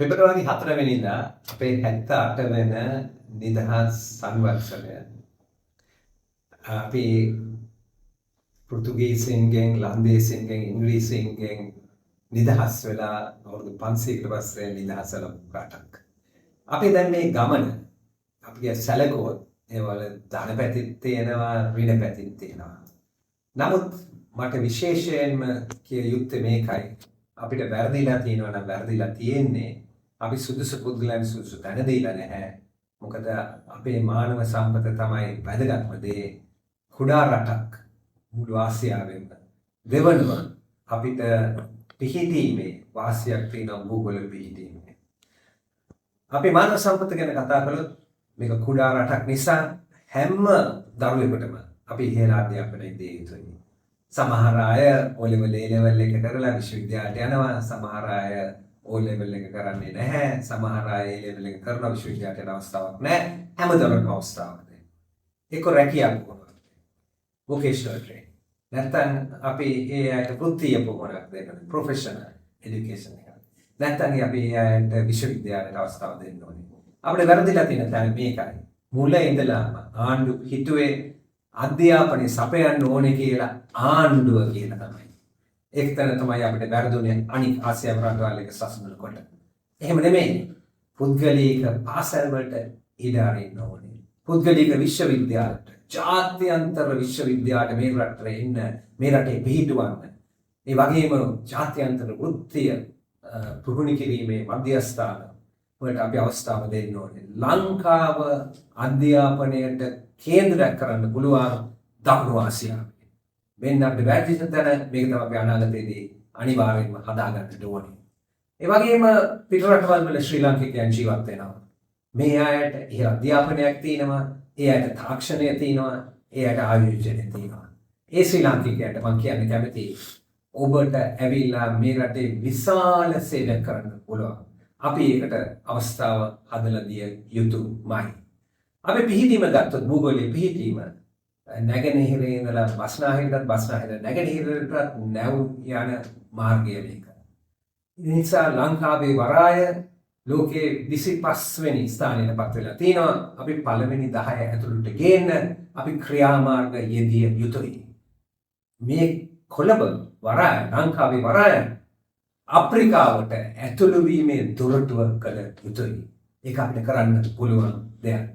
පෙබරවාරි 4 වෙනිදා අපේ 78 වෙන නිදහස් සංවත්සරය අපි පෘතුගීසින්ගෙන් ලන්දේසින්ගෙන් ඉංග්‍රීසින්ගෙන් නිදහස් වෙලා අවුරුදු 500කට පස්සේ නිදහස් ලැබුණු රටක්. අපි දැන් මේ ගමන අපිට සැලකුවොත් ඒවල ධන පැතිත් තියෙනවා ඍණ පැතිත් තියෙනවා. නමුත් මට විශේෂයෙන්ම කිය යුත්තේ මේකයි. අපිට වැරදිලා තියෙනවා නම් වැරදිලා තියෙන්නේ අපි සුදුසු පුද්ගලයන් සුදුසු තැන දීලා නැහැ. මොකද අපේ මානව සම්පත තමයි වැදගත්ම දේ. කුඩා රටක් මුළු ආසියාවෙම දෙවනුව අපිට පිහිටීමේ වාසියක් තියෙන භූගෝල පිහිටීමේ. අපි මානව සම්පත ගැන කතා කළොත් මේක කුඩා රටක් නිසා හැම දරුවෙකුටම අපි ඉහළ අධ්‍යාපනය දී යුතුයි. සමහර අය O level A level එක කරලා විශ්වවිද්‍යාලයට යනවා. සමහර අය O level එක කරන්නේ නැහැ. සමහර අය A level එක කරන විශ්වවිද්‍යාලයට යන අවස්ථාවක් නැහැ. හැමදෙරම අවස්ථාවක් නැහැ. ඒක රැකියාව කොහොමද? vocational training. නැත්නම් අපි ඒ අයට වෘත්තීය පොහොරක් දෙන්න professional education එක. නැත්නම් අපි ඒ අයට විශ්වවිද්‍යාලයට අවස්ථාව දෙන්න ඕනේ. අපිට වැරදිලා තියෙන තැන මේකයි. මුල ඉඳලාම ආණ්ඩු හිතුවේ අධ්‍යාපනය සපයන්න ඕනේ කියලා ආණ්ඩුව කියලා තමයි. ඒක තමයි අපිට වැරදුනේ අනික් ආසියානු රටවල් එක සසඳන කොට. එහෙම නෙමෙයි. පුද්ගලික පාසල් වලට ඉඩ අරින්න ඕනේ. පුද්ගලික විශ්වවිද්‍යාලට, ජාත්‍යන්තර විශ්වවිද්‍යාලට මේ රටේ ඉන්න මේ රටේ පිහිටුවන්න. ඒ වගේම ජාත්‍යන්තර වෘත්තීය පුහුණු කිරීමේ මධ්‍යස්ථාන වලට අපි අවස්ථාව දෙන්න ඕනේ. ලංකාව අධ්‍යාපනයට කේන්ද්‍රයක් කරන්න පුළුවන් දකුණු ආසියාවේ. මෙන්න අපිට වැරදි තැන මේක තමයි අපි අනාගතයේදී අනිවාර්යෙන්ම හදාගන්නට ඕනේ. ඒ වගේම පිට රටවල් වල ශ්‍රී ලාංකිකයන් ජීවත් වෙනවා. මේ අයට ඉහළ අධ්‍යාපනයක් තියෙනවා, ඒ අයට තාක්ෂණය තියෙනවා, ඒ අයට ආයෝජනය තියෙනවා. ඒ ශ්‍රී ලාංකිකයන්ට මම කියන්න කැමතියි ඔබට ඇවිල්ලා මේ රටේ විශාල සේවයක් කරන්න පුළුවන්. අපි ඒකට අවස්ථාව හදලා දිය යුතුමයි. අපි පිහිටීම ගත්තොත් භූගෝලීය පිහිටීම නැගෙනහිරේ ඉඳලා බස්නාහිරට බස්නාහිර නැගෙනහිරට නැව් යන මාර්ගය මේක. ඒ නිසා ලංකාවේ වරාය ලෝකයේ 25 වෙනි ස්ථානයට පත් වෙලා තිනවා. අපි පළවෙනි 10 ඇතුළට ගේන්න අපි ක්‍රියාමාර්ග යෙදිය යුතුයි. මේ කොළඹ වරාය ලංකාවේ වරාය අප්‍රිකාවට ඇතුළු වීමේ දුරටුව කළ යුතුයි. ඒක අපිට කරන්න පුළුවන් දෙයක්.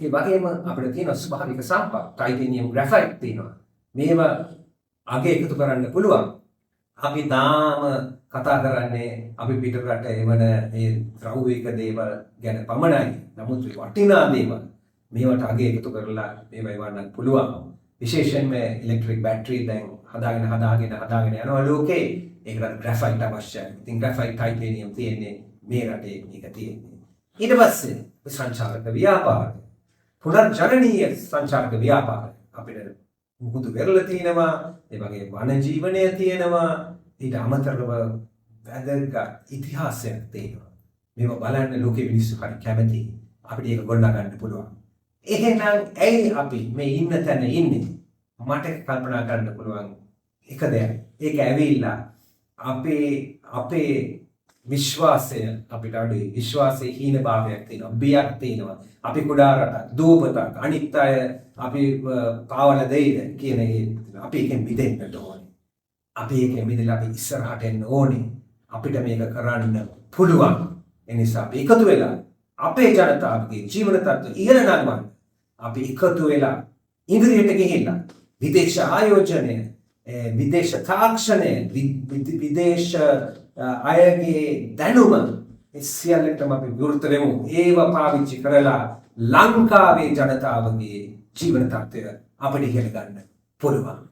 ඒ වගේම අපිට තියෙන ස්වභාවික සම්පත් ටයිටේනියම් ග්‍රැෆයිට් තියෙනවා. මේවා අගේ එකතු කරන්න පුළුවන්. අපි තාම කතා කරන්නේ අපි පිටරට එවන මේ ද්‍රව්‍යක දේවල් ගැන පමණයි. නමුත් වටිනා දේවල් මේවට අගේ එකතු කරලා මේවා එවන්න පුළුවන්. විශේෂයෙන්ම ඉලෙක්ට්‍රික් බැටරි දැන් හදාගෙන යනවා ලෝකේ. ඒකට ග්‍රැෆයිට් අවශ්‍යයි. ඉතින් ග්‍රැෆයිට් ටයිටේනියම් තියෙන්නේ මේ රටේ මේක තියෙන්නේ. ඊට පස්සේ සංචාරක ව්‍යාපාරය පුනර්ජනනීය සංචාරක ව්‍යාපාරය අපිට මුහුදු වෙරළ තියෙනවා, ඒ වගේ වන ජීවනය තියෙනවා, ඊට අමතරව වැදගත් ඉතිහාසයක් තියෙනවා. මේව බලන්න ලෝකෙ මිනිස්සු හරි කැමතියි. අපිට ඒක ගොඩනගා ගන්න පුළුවන්. එහෙනම් ඇයි අපි මේ ඉන්න තැන ඉන්නේ? මට කල්පනා කරන්න පුළුවන් එක දෙයක්. ඒක ඇවිල්ලා අපේ විශ්වාසය අපිට අඩුයි. විශ්වාසයේ හීනභාවයක් තියෙනවා, බියක් තියෙනවා. අපි කුඩා රටක්, දූපතක්, අනිත් අය අපි පාවල දෙයිද කියන අපි එකෙන් මිදෙන්න ඕනේ. අපි එකෙන් මිදලා අපි ඉස්සරහට එන්න ඕනේ. අපිට මේක කරන්න පුළුවන්. ඒ නිසා අපි එකතු වෙලා අපේ ජනතාවගේ ජීවන තත්ත්ව ඉහළ නංවන්න අපි එකතු වෙලා ඉදිරියට ගිහිල්ලා විදේශ ආයෝජනය, විදේශ තාක්ෂණය, විදේශ අයගේ දැනුම සියල්ලටම අපි විවෘත වෙමු. ඒව පාවිච්චි කරලා ලංකාවේ ජනතාවගේ ජීවන තත්ත්වය අපිට ඉහළ ගන්න පුළුවන්.